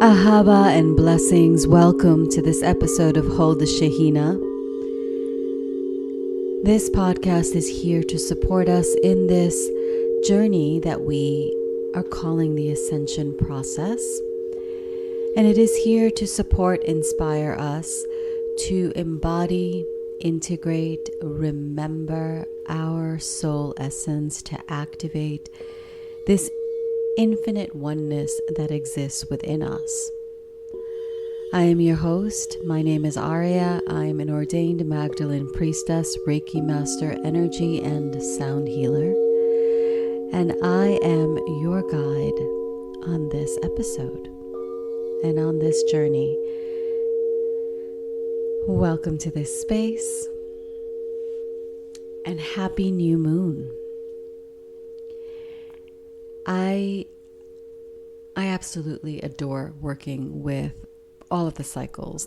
Ahava and blessings. Welcome to this episode of Hold the Shehina. This podcast is here to support us in this journey that we are calling the ascension process. And it is here to support, inspire us to embody, integrate, remember our soul essence, to activate this infinite oneness that exists within us. I am your host. My name is Aurea. I'm an ordained Magdalene priestess, Reiki master, energy and sound healer. And I am your guide on this episode and on this journey. Welcome to this space and happy new moon. I absolutely adore working with all of the cycles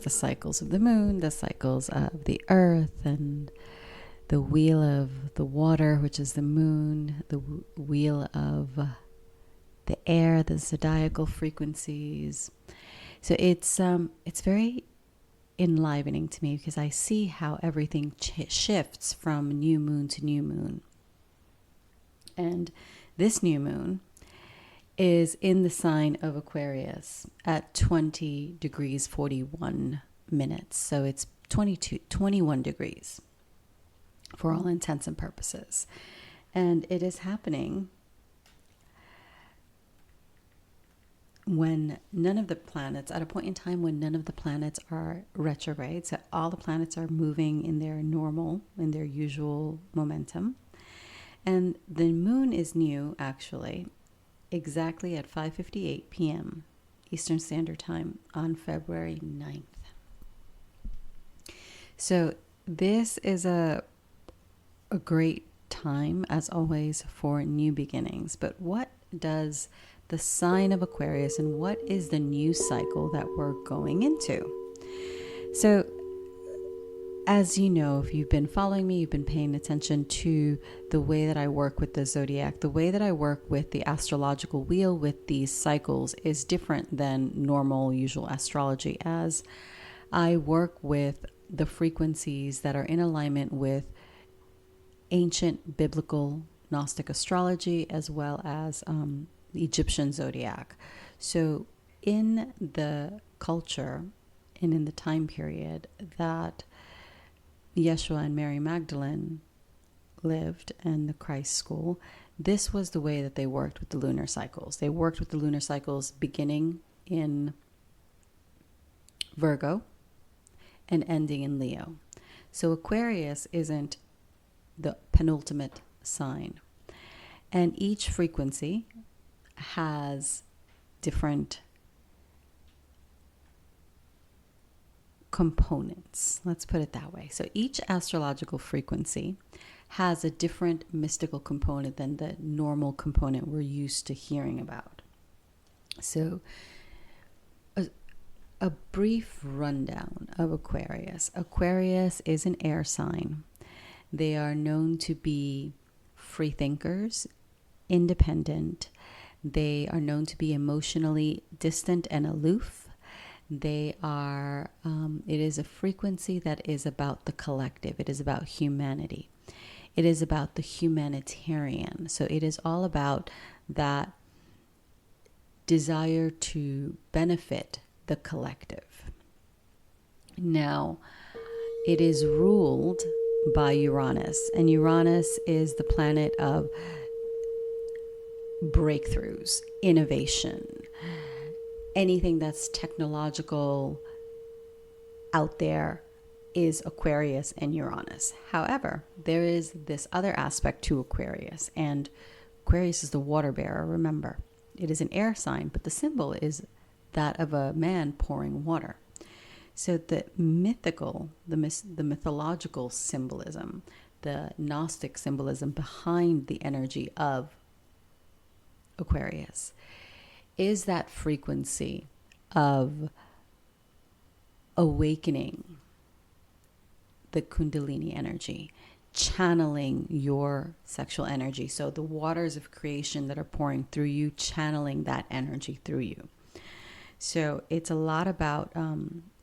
of the moon, the cycles of the earth, and the wheel of the water, which is the moon, the wheel of the air, the zodiacal frequencies. So it's very enlivening to me because I see how everything shifts from new moon to new moon. And this new moon is in the sign of Aquarius at 20 degrees 41 minutes. So it's 21 degrees for all intents and purposes. And it is happening when none of the planets, at a point in time when none of the planets are retrograde. So all the planets are moving in their normal, in their usual momentum. And the moon is new, actually, exactly at 5:58 p.m. Eastern Standard Time on February 9th. So this is a great time, as always, for new beginnings. But what does the sign of Aquarius and what is the new cycle that we're going into? So as you know, if you've been following me, you've been paying attention to the way that I work with the zodiac, the way that I work with the astrological wheel with these cycles is different than normal, usual astrology, as I work with the frequencies that are in alignment with ancient biblical Gnostic astrology as well as the Egyptian zodiac. So in the culture and in the time period that Yeshua and Mary Magdalene lived and the Christ school, this was the way that they worked with the lunar cycles. They worked with the lunar cycles beginning in Virgo and ending in Leo. So Aquarius isn't the penultimate sign. And each frequency has different components. Let's put it that way. So each astrological frequency has a different mystical component than the normal component we're used to hearing about. So a brief rundown of Aquarius. Aquarius is an air sign. They are known to be free thinkers, independent. They are known to be emotionally distant and aloof. They are, it is a frequency that is about the collective. It is about humanity. It is about the humanitarian. So it is all about that desire to benefit the collective. Now, it is ruled by Uranus, and Uranus is the planet of breakthroughs, innovation, anything that's technological out there is Aquarius and Uranus. However, there is this other aspect to Aquarius, and Aquarius is the water bearer, remember. It is an air sign, but the symbol is that of a man pouring water. So the mythical, the mythological symbolism, the Gnostic symbolism behind the energy of Aquarius is that frequency of awakening the Kundalini energy, channeling your sexual energy. So the waters of creation that are pouring through you, channeling that energy through you. So it's a lot about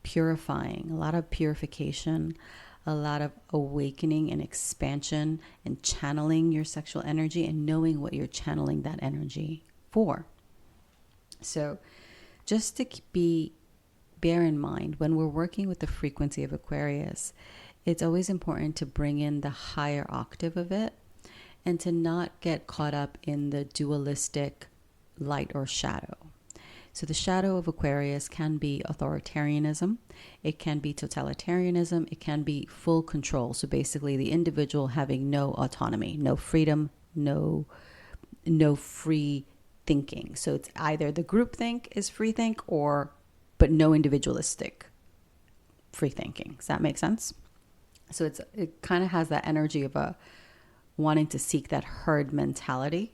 purifying, a lot of purification, a lot of awakening and expansion and channeling your sexual energy and knowing what you're channeling that energy for. So just to bear in mind, when we're working with the frequency of Aquarius, it's always important to bring in the higher octave of it and to not get caught up in the dualistic light or shadow. So the shadow of Aquarius can be authoritarianism, it can be totalitarianism, it can be full control. So basically the individual having no autonomy, no freedom, no free thinking. So it's either the group think is free think but no individualistic free thinking. Does that make sense? So it kind of has that energy of wanting to seek that herd mentality.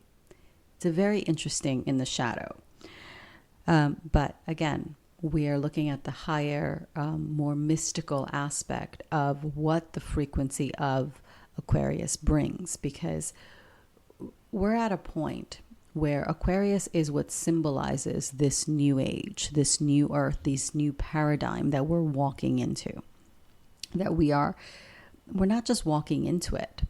It's a very interesting in the shadow. But again, we are looking at the higher, more mystical aspect of what the frequency of Aquarius brings, because we're at a point where Aquarius is what symbolizes this new age, this new earth, this new paradigm that we're walking into. That we're not just walking into it.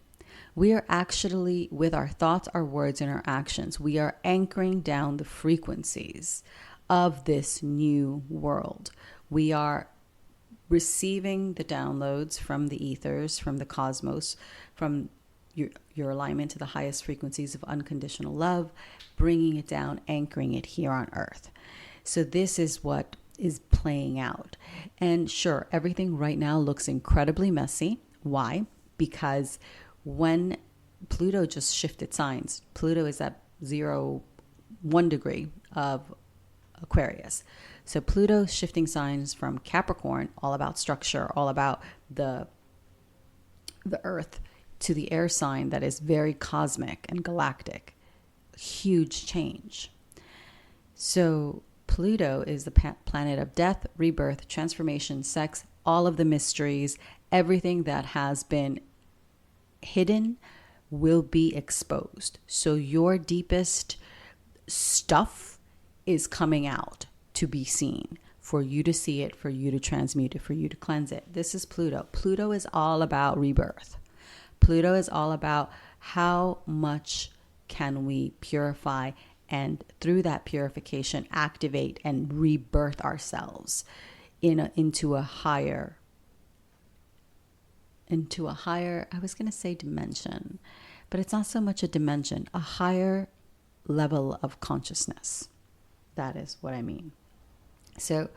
We are actually, with our thoughts, our words, and our actions, we are anchoring down the frequencies of this new world. We are receiving the downloads from the ethers, from the cosmos, from your alignment to the highest frequencies of unconditional love, bringing it down, anchoring it here on earth. So this is what is playing out. And sure, everything right now looks incredibly messy. Why? Because when Pluto just shifted signs, Pluto is at 1 degree of Aquarius. So Pluto shifting signs from Capricorn, all about structure, all about the earth, to the air sign that is very cosmic and galactic. Huge change. So Pluto is the planet of death, rebirth, transformation, sex, all of the mysteries, everything that has been hidden will be exposed. So your deepest stuff is coming out to be seen, for you to see it, for you to transmute it, for you to cleanse it. This is Pluto. Pluto is all about rebirth. Pluto is all about how much can we purify, and through that purification activate and rebirth ourselves into a higher, I was going to say dimension, but it's not so much a dimension, a higher level of consciousness. That is what I mean. So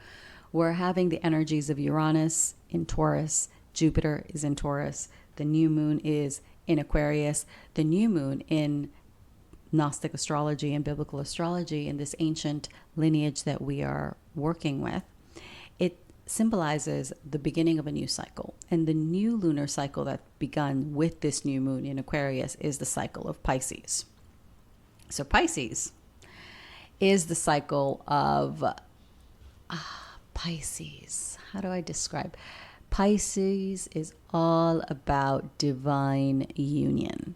we're having the energies of Uranus in Taurus, Jupiter is in Taurus, the new moon is in Aquarius, the new moon in Gnostic astrology and biblical astrology, in this ancient lineage that we are working with. It symbolizes the beginning of a new cycle. And the new lunar cycle that begun with this new moon in Aquarius is the cycle of Pisces. So Pisces is the cycle of Pisces. How do I describe? Pisces is all about divine union.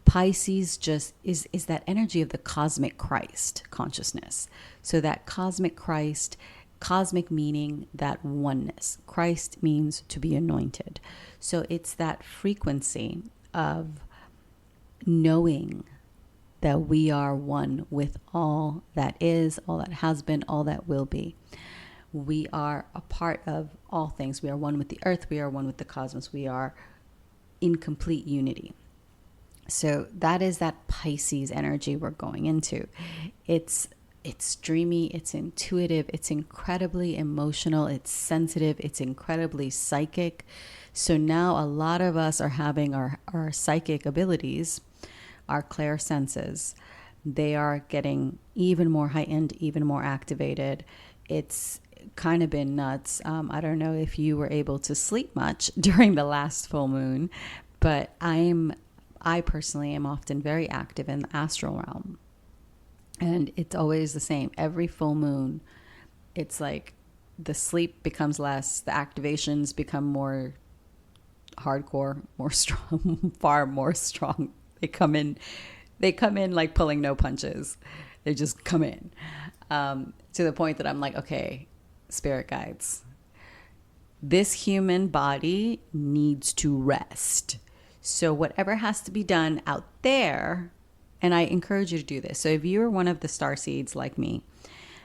Pisces just is that energy of the cosmic Christ consciousness. So that cosmic Christ, cosmic meaning that oneness. Christ means to be anointed. So it's that frequency of knowing that we are one with all that is, all that has been, all that will be. We are a part of all things. We are one with the earth. We are one with the cosmos. We are in complete unity. So that is that Pisces energy we're going into. It's dreamy, it's intuitive, it's incredibly emotional, it's sensitive, it's incredibly psychic. So now a lot of us are having our psychic abilities, our clairsenses. They are getting even more heightened, even more activated. It's kind of been nuts. I don't know if you were able to sleep much during the last full moon, but I personally am often very active in the astral realm. And it's always the same. Every full moon, it's like the sleep becomes less, the activations become more hardcore, more strong, far more strong. They come in like pulling no punches. They just come in, to the point that I'm like, okay, spirit guides, this human body needs to rest. So whatever has to be done out there, and I encourage you to do this. So if you're one of the star seeds like me,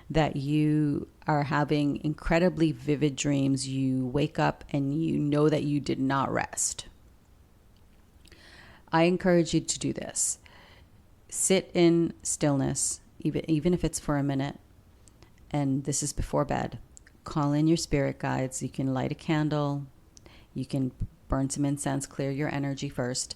that you are having incredibly vivid dreams, you wake up and you know that you did not rest, I encourage you to do this. Sit in stillness, even if it's for a minute, and this is before bed. Call in your spirit guides. You can light a candle. You can burn some incense, clear your energy first.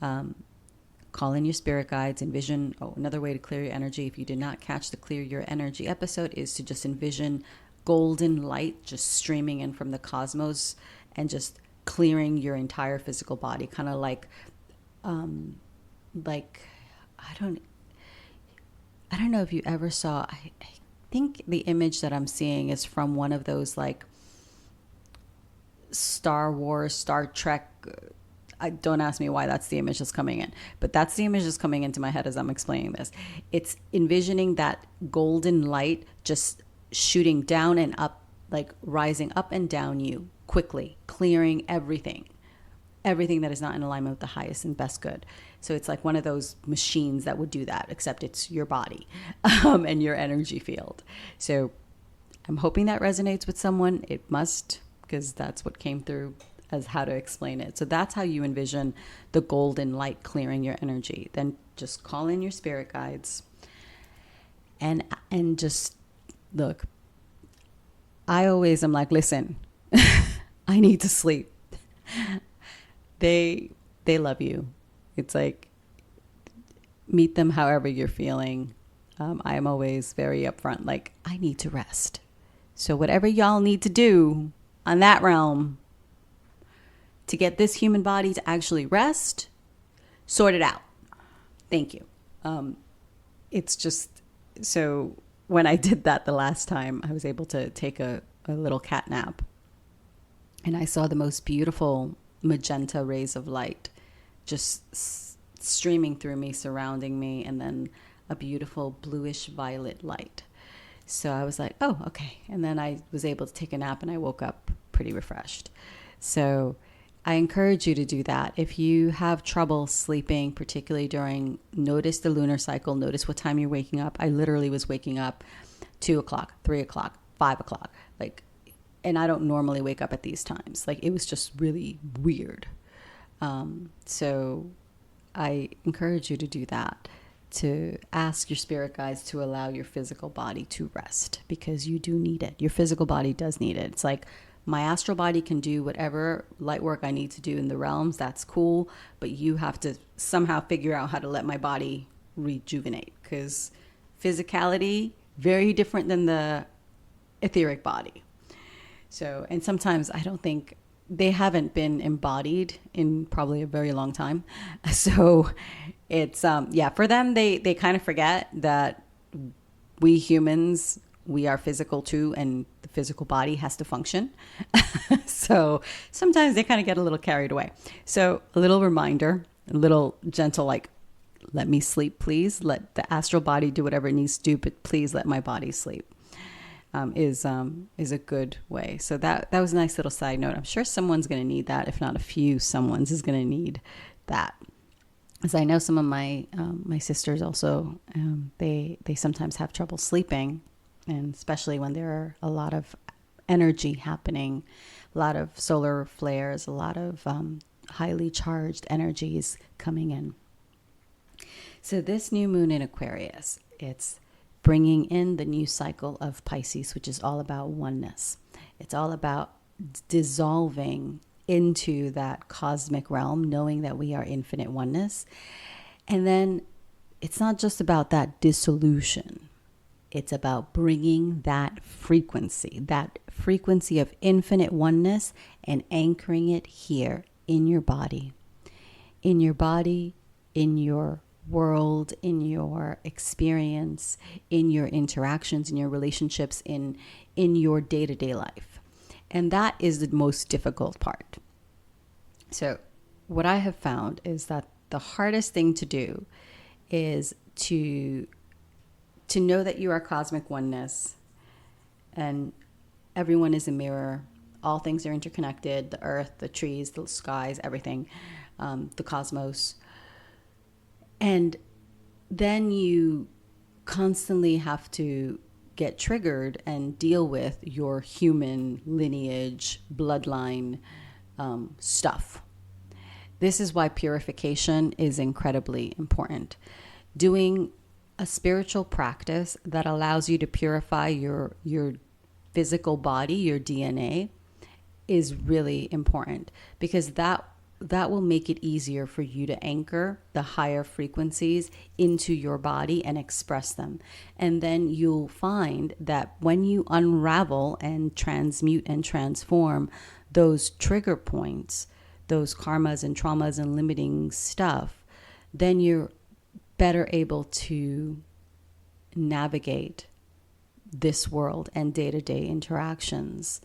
Call in your spirit guides. Envision, another way to clear your energy, if you did not catch the Clear Your Energy episode, is to just envision golden light just streaming in from the cosmos and just clearing your entire physical body. Kind of like I don't know if you ever saw, I think the image that I'm seeing is from one of those like Star Wars, Star Trek. Don't ask me why that's the image that's coming in, but that's the image that's coming into my head as I'm explaining this. It's envisioning that golden light just shooting down and up, like rising up and down you quickly, clearing everything that is not in alignment with the highest and best good. So it's like one of those machines that would do that, except it's your body and your energy field. So I'm hoping that resonates with someone. It must, because that's what came through as how to explain it. So that's how you envision the golden light clearing your energy. Then just call in your spirit guides and just look. I always am like, listen, I need to sleep. They love you. It's like, meet them however you're feeling. I am always very upfront, like, I need to rest. So whatever y'all need to do on that realm to get this human body to actually rest, sort it out. Thank you. It's just, so when I did that the last time, I was able to take a little cat nap. And I saw the most beautiful magenta rays of light just streaming through me, surrounding me, and then a beautiful bluish violet light. So I was like, oh, okay. And then I was able to take a nap and I woke up pretty refreshed. So I encourage you to do that. If you have trouble sleeping, particularly notice the lunar cycle, notice what time you're waking up. I literally was waking up 2 o'clock, 3 o'clock, 5 o'clock, and I don't normally wake up at these times. It was just really weird. So I encourage you to do that, to ask your spirit guides to allow your physical body to rest, because you do need it. Your physical body does need it. It's like, my astral body can do whatever light work I need to do in the realms. That's cool. But you have to somehow figure out how to let my body rejuvenate, because physicality, very different than the etheric body. So, and sometimes I don't think they haven't been embodied in probably a very long time. So it's, for them, they kind of forget that we humans, we are physical too, and the physical body has to function. So sometimes they kind of get a little carried away. So a little reminder, a little gentle, like, let me sleep, please. Let the astral body do whatever it needs to do, but please let my body sleep. Is a good way. So that was a nice little side note. I'm sure someone's going to need that. If not a few, someone's is going to need that. As I know, some of my sisters also, they sometimes have trouble sleeping, and especially when there are a lot of energy happening, a lot of solar flares, a lot of highly charged energies coming in. So this new moon in Aquarius, it's bringing in the new cycle of Pisces, which is all about oneness. It's all about dissolving into that cosmic realm, knowing that we are infinite oneness. And then it's not just about that dissolution. It's about bringing that frequency of infinite oneness, and anchoring it here in your body, in your world, in your experience, in your interactions, in your relationships, in your day-to-day life. And that is the most difficult part. So what I have found is that the hardest thing to do is to to know that you are cosmic oneness and everyone is a mirror. All things are interconnected, the earth, the trees, the skies, everything, the cosmos. And then you constantly have to get triggered and deal with your human lineage, bloodline stuff. This is why purification is incredibly important. Doing a spiritual practice that allows you to purify your physical body, your DNA, is really important, because that will make it easier for you to anchor the higher frequencies into your body and express them. And then you'll find that when you unravel and transmute and transform those trigger points, those karmas and traumas and limiting stuff, then you're better able to navigate this world and day-to-day interactions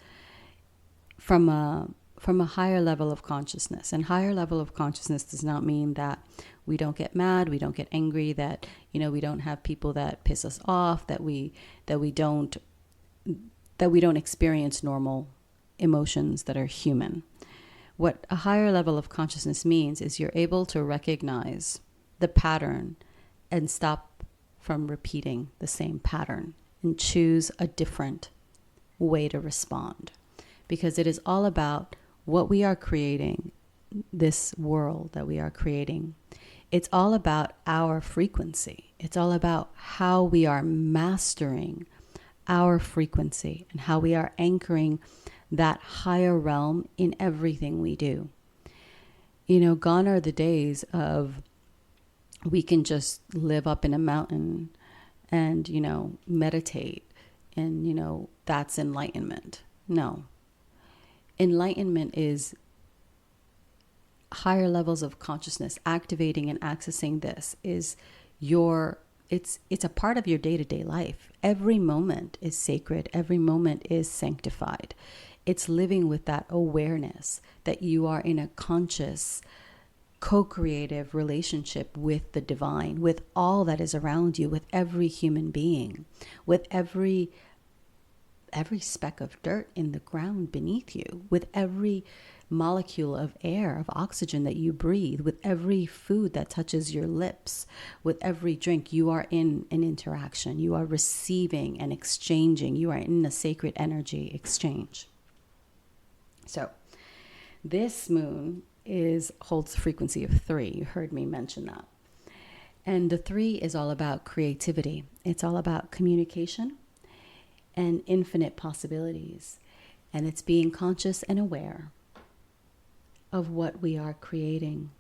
from a higher level of consciousness. And higher level of consciousness does not mean that we don't get mad, we don't get angry, that we don't have people that piss us off, that we don't experience normal emotions that are human. What a higher level of consciousness means is you're able to recognize the pattern and stop from repeating the same pattern and choose a different way to respond. Because it is all about what we are creating, this world that we are creating. It's all about our frequency. It's all about how we are mastering our frequency and how we are anchoring that higher realm in everything we do. Gone are the days of we can just live up in a mountain and, meditate and, that's enlightenment. No. Enlightenment is higher levels of consciousness. Activating and accessing this is it's a part of your day-to-day life. Every moment is sacred. Every moment is sanctified. It's living with that awareness that you are in a conscious, co-creative relationship with the divine, with all that is around you, with every human being, with every speck of dirt in the ground beneath you, with every molecule of air, of oxygen that you breathe, with every food that touches your lips, with every drink. You are in an interaction. You are receiving and exchanging. You are in a sacred energy exchange. So this moon holds the frequency of 3. You heard me mention that. And the 3 is all about creativity. It's all about communication and infinite possibilities. And it's being conscious and aware of what we are creating.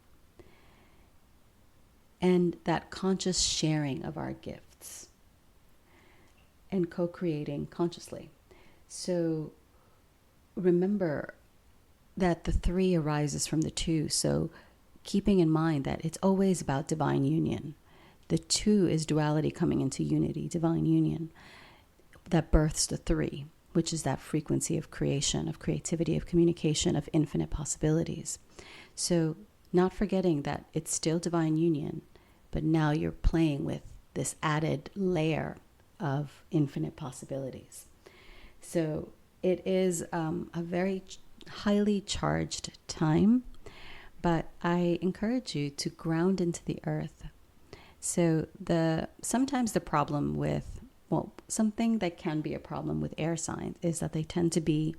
And that conscious sharing of our gifts and co-creating consciously. So remember that the 3 arises from the 2. So keeping in mind that it's always about divine union. The 2 is duality coming into unity, divine union. That births the 3, which is that frequency of creation, of creativity, of communication, of infinite possibilities. So not forgetting that it's still divine union, but now you're playing with this added layer of infinite possibilities. So it is a very highly charged time, but I encourage you to ground into the earth. So sometimes the problem with something that can be a problem with air signs is that they tend to be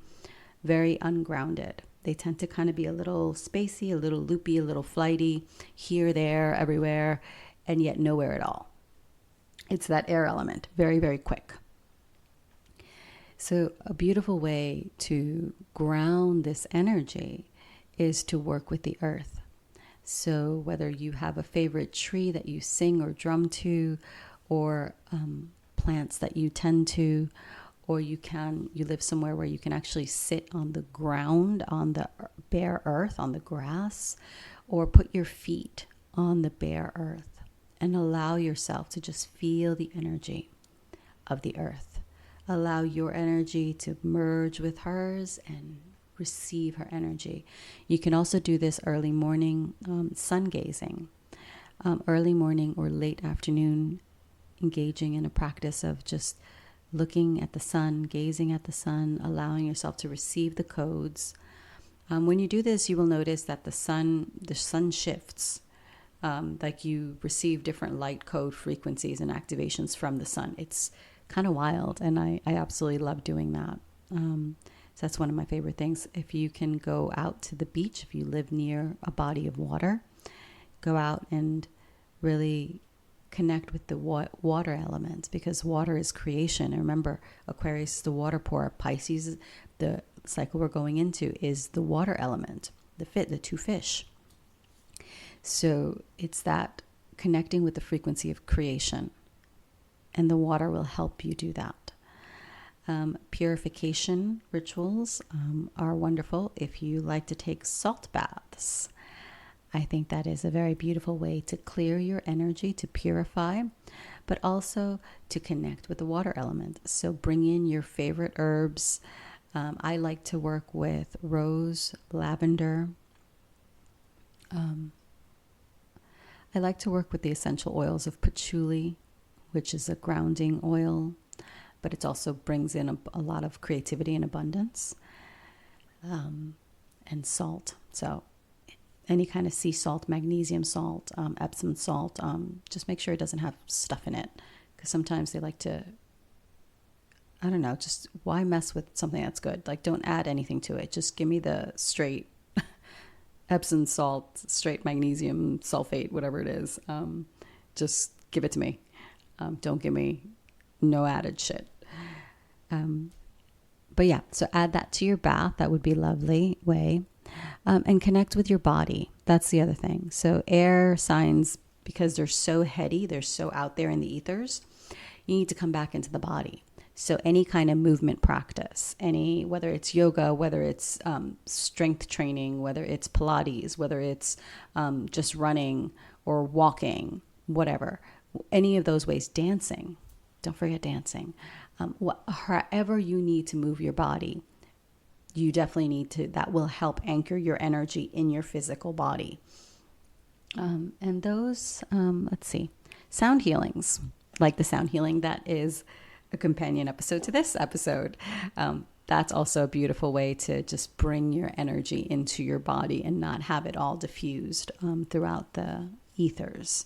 very ungrounded. They tend to kind of be a little spacey, a little loopy, a little flighty, here, there, everywhere, and yet nowhere at all. It's that air element, very, very quick. So a beautiful way to ground this energy is to work with the earth. So whether you have a favorite tree that you sing or drum to, or plants that you tend to, or you live somewhere where you can actually sit on the ground, on the bare earth, on the grass, or put your feet on the bare earth and allow yourself to just feel the energy of the earth. Allow your energy to merge with hers and receive her energy. You can also do this early morning sun gazing, early morning or late afternoon engaging in a practice of just looking at the sun, gazing at the sun, allowing yourself to receive the codes. When you do this, you will notice that the sun shifts. Like you receive different light code frequencies and activations from the sun. It's kind of wild, and I absolutely love doing that. So that's one of my favorite things. If you can go out to the beach, if you live near a body of water, go out and really connect with the water elements, because water is creation. And remember, Aquarius is the water pour. Pisces, the cycle we're going into, is the water element, the two fish. So it's that connecting with the frequency of creation, and the water will help you do that. Purification rituals are wonderful. If you like to take salt baths, I think that is a very beautiful way to clear your energy, to purify, but also to connect with the water element. So bring in your favorite herbs. I like to work with rose, lavender. I like to work with the essential oils of patchouli, which is a grounding oil, but it also brings in a lot of creativity and abundance, and salt. So any kind of sea salt, magnesium salt, Epsom salt, just make sure it doesn't have stuff in it, because sometimes they like to, I don't know, just why mess with something that's good? Like, don't add anything to it. Just give me the straight Epsom salt, straight magnesium sulfate, whatever it is. Just give it to me. Don't give me no added shit. But yeah, so add that to your bath. That would be a lovely way. And connect with your body. That's the other thing. So air signs, because they're so heady, they're so out there in the ethers, you need to come back into the body. So any kind of movement practice, whether it's yoga, whether it's strength training, whether it's Pilates, whether it's just running or walking, whatever, any of those ways, dancing, don't forget dancing. However you need to move your body, you definitely need to, that will help anchor your energy in your physical body. And those, let's see, sound healings, like the sound healing that is a companion episode to this episode. That's also a beautiful way to just bring your energy into your body and not have it all diffused throughout the ethers.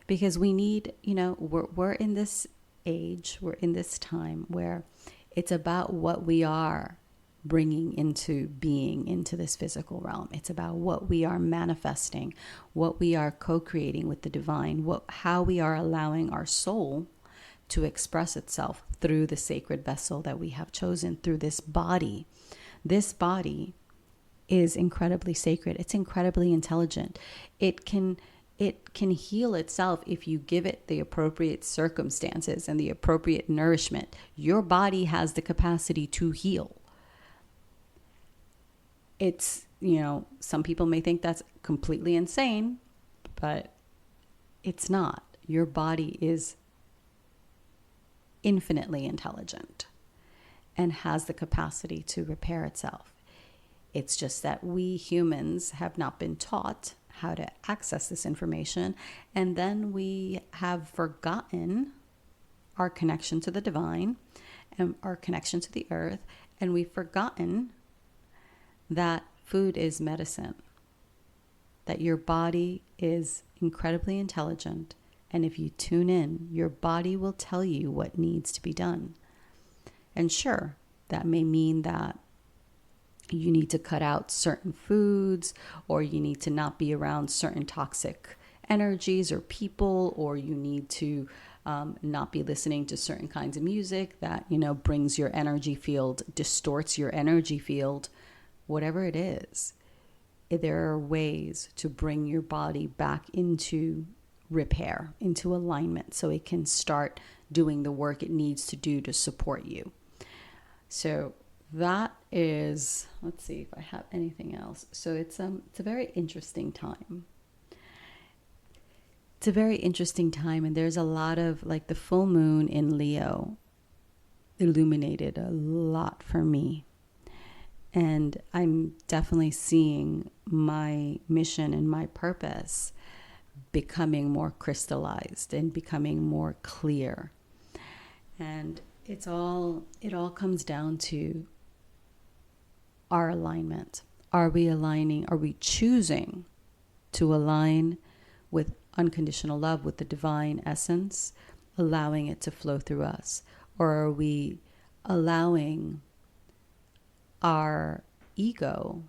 Because we need, we're in this age, we're in this time where it's about what we are bringing into being into this physical realm. It's about what we are manifesting, what we are co-creating with the divine, how we are allowing our soul to express itself through the sacred vessel that we have chosen, through this body. This body is incredibly sacred. It's incredibly intelligent. It can heal itself if you give it the appropriate circumstances and the appropriate nourishment. Your body has the capacity to heal. It's, some people may think that's completely insane, but it's not. Your body is infinitely intelligent and has the capacity to repair itself. It's just that we humans have not been taught how to access this information, and then we have forgotten our connection to the divine and our connection to the earth, and we've forgotten that food is medicine, that your body is incredibly intelligent, and if you tune in, your body will tell you what needs to be done. And sure, that may mean that you need to cut out certain foods, or you need to not be around certain toxic energies or people, or you need to not be listening to certain kinds of music that, brings your energy field, distorts your energy field. Whatever it is, there are ways to bring your body back into repair, into alignment, so it can start doing the work it needs to do to support you. So that is, let's see if I have anything else. So it's a very interesting time. It's a very interesting time, and there's a lot of, like, the full moon in Leo illuminated a lot for me. And I'm definitely seeing my mission and my purpose becoming more crystallized and becoming more clear. And it all comes down to our alignment. Are we aligning? Are we choosing to align with unconditional love, with the divine essence, allowing it to flow through us? Or are we allowing our ego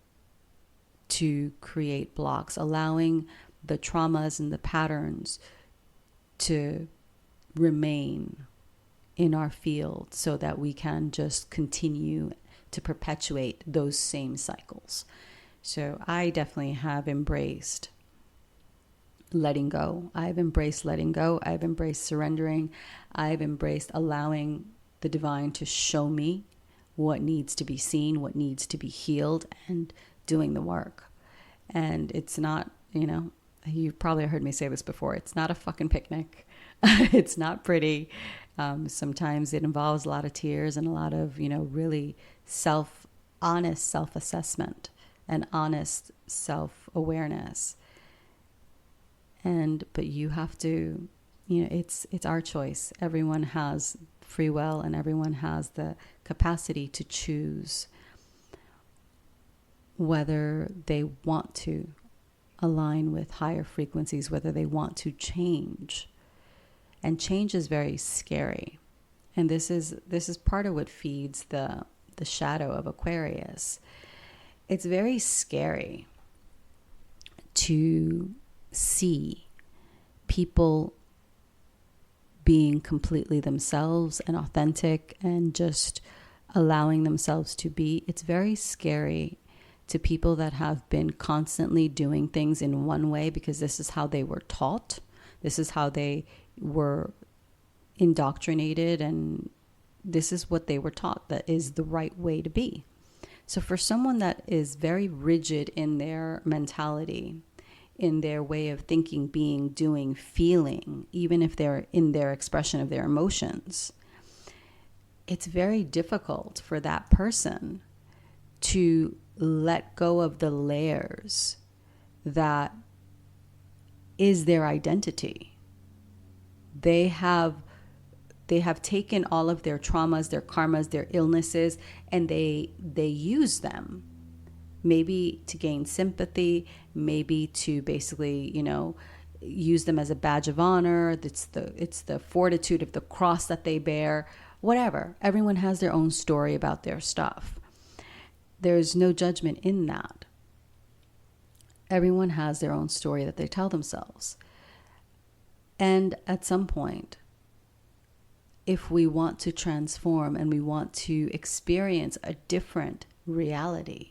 to create blocks, allowing the traumas and the patterns to remain in our field so that we can just continue to perpetuate those same cycles? So I definitely have embraced letting go. I've embraced letting go. I've embraced surrendering. I've embraced allowing the divine to show me what needs to be seen, what needs to be healed, and doing the work. And it's not, you've probably heard me say this before, it's not a fucking picnic. It's not pretty. Sometimes it involves a lot of tears and a lot of, really honest self-assessment and honest self-awareness. But you have to, it's our choice. Everyone has free will and everyone has the capacity to choose whether they want to align with higher frequencies, whether they want to change. And change is very scary. And this is part of what feeds the shadow of Aquarius. It's very scary to see people being completely themselves and authentic and just allowing themselves to be. It's very scary to people that have been constantly doing things in one way because this is how they were taught. This is how they were indoctrinated, and this is what they were taught that is the right way to be. So for someone that is very rigid in their mentality, in their way of thinking, being, doing, feeling, even if they're in their expression of their emotions, it's very difficult for that person to let go of the layers that is their identity. They have taken all of their traumas, their karmas, their illnesses, and they use them, maybe to gain sympathy, maybe to basically, use them as a badge of honor. It's the fortitude of the cross that they bear, whatever. Everyone has their own story about their stuff. There's no judgment in that. Everyone has their own story that they tell themselves. And at some point, if we want to transform and we want to experience a different reality,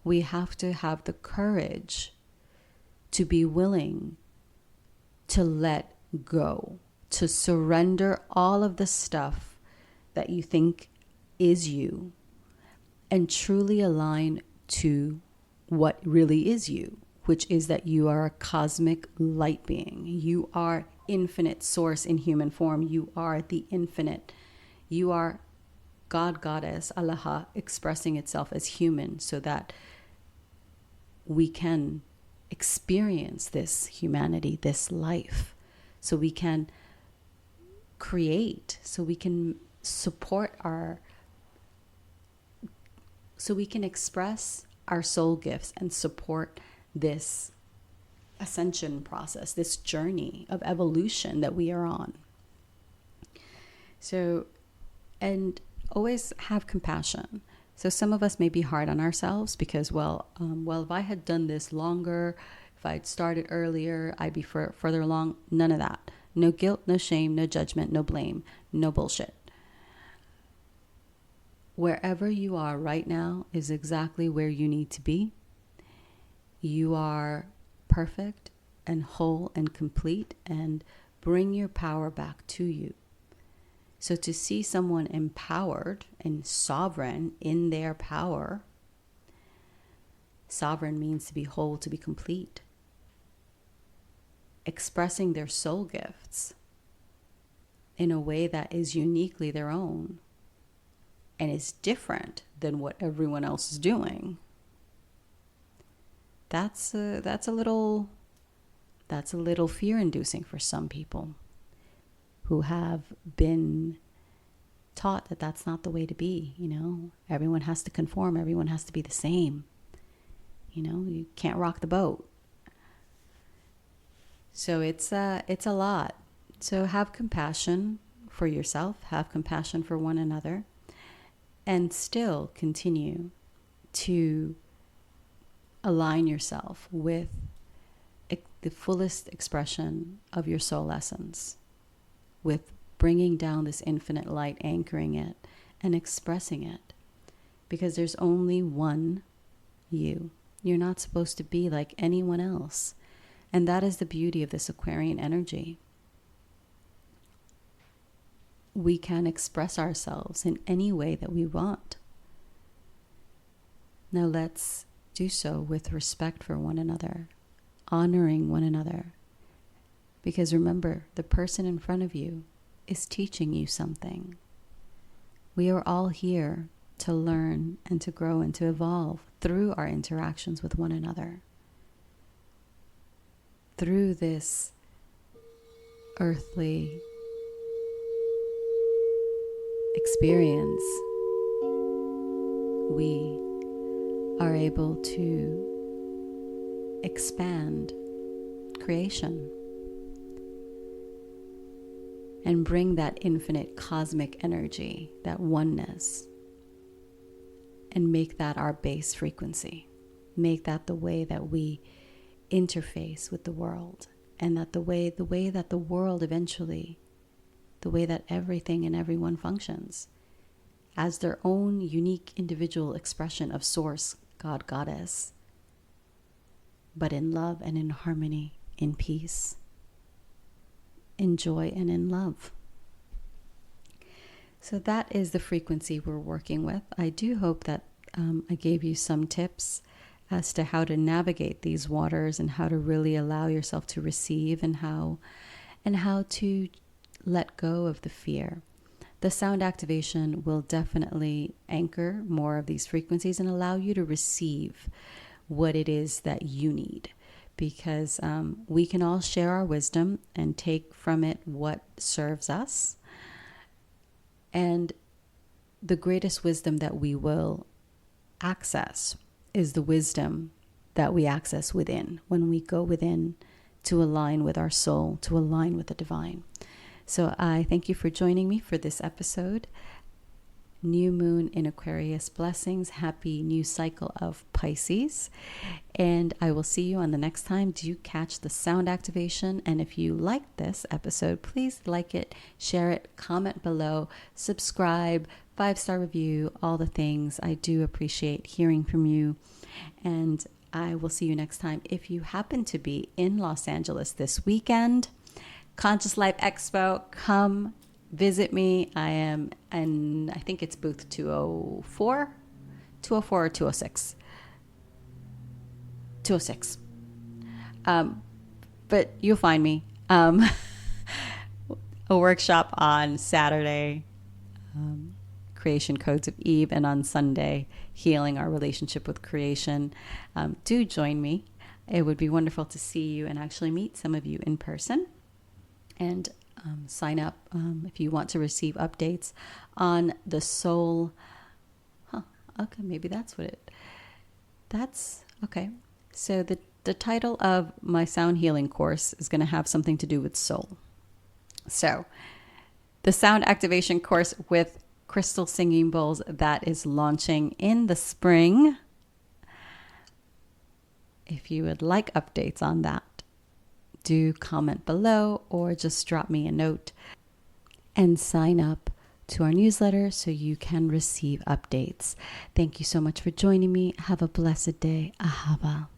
we have to have the courage to be willing to let go, to surrender all of the stuff that you think is you, and truly align to what really is you, which is that you are a cosmic light being. You are infinite source in human form. You are the infinite. You are God, Goddess, Allah, expressing itself as human so that we can experience this humanity, this life, so we can create, so we can support so we can express our soul gifts and support this ascension process, this journey of evolution that we are on. So, and always have compassion. So some of us may be hard on ourselves because, if I had done this longer, if I'd started earlier, I'd be further along. None of that. No guilt, no shame, no judgment, no blame, no bullshit. Wherever you are right now is exactly where you need to be. You are perfect and whole and complete, and bring your power back to you. So to see someone empowered and sovereign in their power, sovereign means to be whole, to be complete, expressing their soul gifts in a way that is uniquely their own and is different than what everyone else is doing. That's a little That's a little fear-inducing for some people who have been taught that that's not the way to be. Everyone has to conform. Everyone has to be the same. You can't rock the boat. So it's a lot. So have compassion for yourself, have compassion for one another, and still continue to align yourself with the fullest expression of your soul essence, with bringing down this infinite light, anchoring it, and expressing it. Because there's only one you. You're not supposed to be like anyone else. And that is the beauty of this Aquarian energy. We can express ourselves in any way that we want. Now let's do so with respect for one another, honoring one another. Because remember, the person in front of you is teaching you something. We are all here to learn and to grow and to evolve through our interactions with one another. Through this earthly experience, we are able to expand creation and bring that infinite cosmic energy, that oneness, and make that our base frequency. Make that the way that we interface with the world, and that the way that the world eventually, the way that everything and everyone functions as their own unique individual expression of source, God, Goddess, but in love and in harmony, in peace, in joy and in love. So that is the frequency we're working with. I do hope that I gave you some tips as to how to navigate these waters and how to really allow yourself to receive, and how to let go of the fear. The sound activation will definitely anchor more of these frequencies and allow you to receive what it is that you need. Because we can all share our wisdom and take from it what serves us. And the greatest wisdom that we will access is the wisdom that we access within, when we go within to align with our soul, to align with the divine. So I thank you for joining me for this episode. New moon in Aquarius blessings. Happy new cycle of Pisces. And I will see you on the next time. Do catch the sound activation. And if you liked this episode, please like it, share it, comment below, subscribe, 5-star review, all the things. I do appreciate hearing from you. And I will see you next time. If you happen to be in Los Angeles this weekend, Conscious Life Expo, come visit me. I am, and I think it's booth 204 or 206. 206. But you'll find me. A workshop on Saturday, Creation Codes of Eve, and on Sunday, Healing Our Relationship with Creation. Do join me. It would be wonderful to see you and actually meet some of you in person. And sign up if you want to receive updates on the soul. Okay, maybe that's okay. So the title of my sound healing course is going to have something to do with soul. So the sound activation course with crystal singing bowls, that is launching in the spring. If you would like updates on that, do comment below or just drop me a note and sign up to our newsletter so you can receive updates. Thank you so much for joining me. Have a blessed day. Ahava.